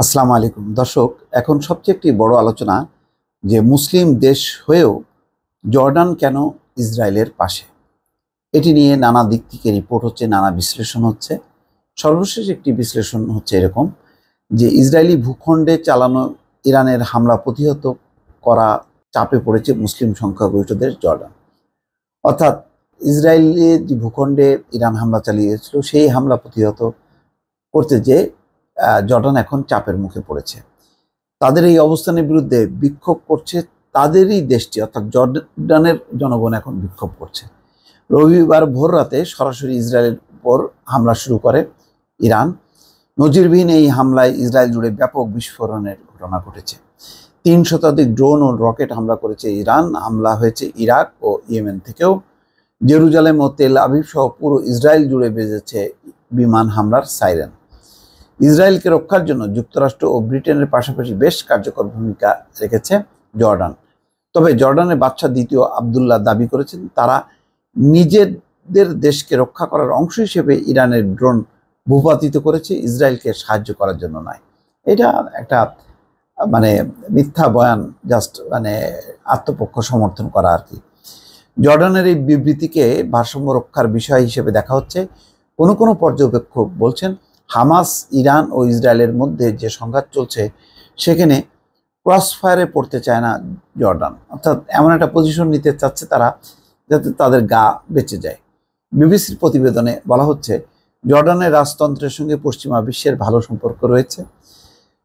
আসসালামু আলাইকুম দর্শক, এখন সবচেয়ে একটি বড় আলোচনা যে মুসলিম দেশ হয়েও জর্ডান কেন ইসরায়েলের পাশে। এটি নিয়ে নানা দিক থেকে রিপোর্ট হচ্ছে, নানা বিশ্লেষণ হচ্ছে। সর্বশেষ একটি বিশ্লেষণ হচ্ছে এরকম যে ইসরায়েলি ভূখণ্ডে চালানো ইরানের হামলা প্রতিহত করা চাপে পড়েছে মুসলিম সংখ্যাগরিষ্ঠ দেশ জর্ডান। অর্থাৎ ইসরায়েলের যে ভূখণ্ডে ইরান হামলা চালিয়েছিল সেই হামলা প্রতিহত করতে যে জর্ডান এখন চাপের মুখে পড়েছে। তাদের এই অবস্থানের বিরুদ্ধে বিক্ষোভ করছে তাদেরই দেশটি, অর্থাৎ জর্ডানের জনগণ এখন বিক্ষোভ করছে। রবিবার ভোর রাতে সরাসরি ইসরায়েলের উপর হামলা শুরু করে ইরান। নজিরবিহীন এই হামলায় ইসরায়েল জুড়ে ব্যাপক বিস্ফোরণের ঘটনা ঘটেছে। ৩ শতাধিক ড্রোন ও রকেট হামলা করেছে ইরান। হামলা হয়েছে ইরাক ও ইয়েমেন থেকেও। জেরুজালেম ও তেল আবিব সহ পুরো ইসরায়েল জুড়ে বেজেছে বিমান হামলার সাইরেন। ইসরায়েলকে রক্ষার জন্য যুক্তরাষ্ট্র ও ব্রিটেনের পাশাপাশি বেশ কার্যকর ভূমিকা রেখেছে জর্ডান। তবে জর্ডানের বাদশা দ্বিতীয় আবদুল্লাহ দাবি করেছেন তারা নিজেদের দেশকে রক্ষা করার অংশ হিসেবে ইরানের ড্রোন ভূপাতিত করেছে, ইসরায়েলকে সাহায্য করার জন্য নয়। এটা একটা মিথ্যা বয়ান, জাস্ট আত্মপক্ষ সমর্থন করা আর কি। জর্ডানের এই বিবৃতিকে ভারসাম্য রক্ষার বিষয় হিসেবে দেখা হচ্ছে। কোনো কোনো পর্যবেক্ষক বলছেন হামাস, ইরান ও ইসরায়েলের মধ্যে যে সংঘাত চলছে সেখানে ক্রসফায়ারে পড়তে চায় না জর্ডান। অর্থাৎ এমন একটা পজিশন নিতে চাচ্ছে তারা যাতে তাদের গা বেঁচে যায়। বিবিসির প্রতিবেদনে বলা হচ্ছে জর্ডানের রাজতন্ত্রের সঙ্গে পশ্চিমা বিশ্বের ভালো সম্পর্ক রয়েছে।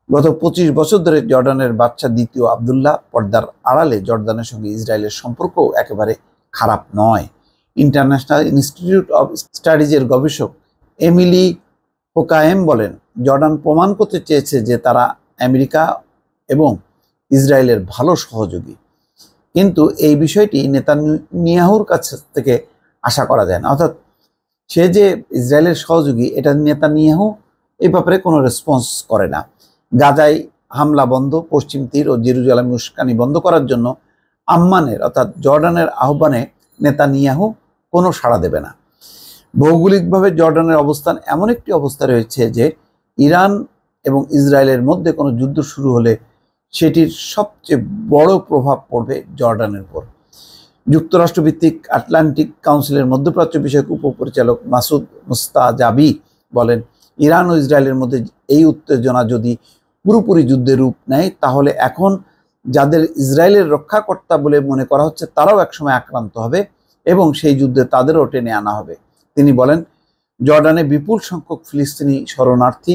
গত ২৫ বছর ধরে জর্ডানের বাদশা দ্বিতীয় আবদুল্লাহ পর্দার আড়ালে জর্ডানের সঙ্গে ইসরায়েলের সম্পর্ক একেবারে খারাপ নয়। ইন্টারন্যাশনাল ইনস্টিটিউট অব স্টাডিজের গবেষক এমিলি হোকায়েম বলেন, জর্ডান প্রমাণ করতে চেয়েছে যে তারা আমেরিকা এবং ইসরায়েলের ভালো সহযোগী, কিন্তু এই বিষয়টি নেতানিয়াহুর কাছ থেকে আশা করা যায় না। অর্থাৎ সে যে ইসরায়েলের সহযোগী এটা নেতানিয়াহু এই ব্যাপারে কোনো রেসপন্স করে না। গাজায় হামলা বন্ধ, পশ্চিম তীর ও জেরুজালেম উস্কানি বন্ধ করার জন্য আম্মানের অর্থাৎ জর্ডানের আহ্বানে নেতানিয়াহু কোনো সাড়া দেবে না। ভৌগোলিকভাবে জর্ডানের অবস্থান এমন একটি অবস্থা রয়েছে যে ইরান এবং ইসরায়েলের মধ্যে কোনো যুদ্ধ শুরু হলে সেটির সবচেয়ে বড় প্রভাব পড়বে জর্ডানের উপর। যুক্তরাষ্ট্রভিত্তিক আটলান্টিক কাউন্সিলের মধ্যপ্রাচ্য বিষয়ক উপপরিচালক মাসুদ মুস্তাজাবি বলেন, ইরান ও ইসরায়েলের মধ্যে এই উত্তেজনা যদি পুরোপুরি যুদ্ধের রূপ নেয় তাহলে এখন যাদের ইসরায়েলের রক্ষাকর্তা বলে মনে করা হচ্ছে তারাও একসময় আক্রান্ত হবে এবং সেই যুদ্ধে তাদেরও টেনে আনা হবে। তিনি বলেন, জর্ডানে বিপুল সংখ্যক ফিলিস্তিনি শরণার্থী,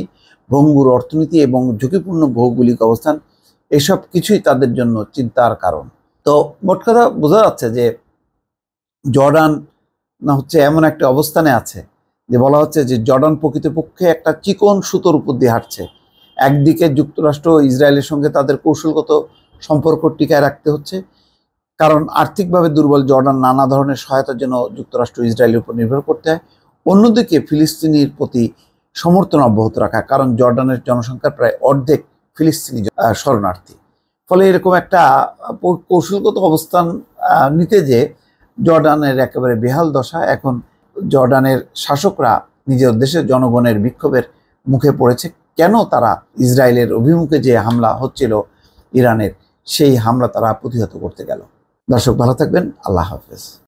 ভঙ্গুর অর্থনীতি এবং ঝুঁকিপূর্ণ ভৌগোলিক অবস্থান এসব কিছুই তাদের জন্য চিন্তার কারণ। তো মোট কথা বোঝা যাচ্ছে যে জর্ডান হচ্ছে এমন একটা অবস্থানে আছে যে বলা হচ্ছে যে জর্ডান প্রকৃতপক্ষে একটা চিকন সুতোর উপর দিয়ে হাঁটছে। একদিকে যুক্তরাষ্ট্র ও ইসরায়েলের সঙ্গে তাদের কৌশলগত সম্পর্ক টিকায় রাখতে হচ্ছে, কারণ আর্থিকভাবে দুর্বল জর্ডান নানা ধরনের সহায়তার জন্য যুক্তরাষ্ট্র ইসরায়েলের উপর নির্ভর করতে হয়। অন্যদিকে ফিলিস্তিনির প্রতি সমর্থন অব্যাহত রাখা, কারণ জর্ডানের জনসংখ্যার প্রায় অর্ধেক ফিলিস্তিনি শরণার্থী। ফলে এরকম একটা কৌশলগত অবস্থান নিতে যে জর্ডানের একেবারে বেহাল দশা। এখন জর্ডানের শাসকরা নিজের দেশের জনগণের বিক্ষোভের মুখে পড়েছে। কেন তারা ইসরায়েলের অভিমুখে যে হামলা হচ্ছিল ইরানের, সেই হামলা তারা প্রতিহত করতে গেল। দর্শক ভালো থাকবেন, আল্লাহ হাফেজ।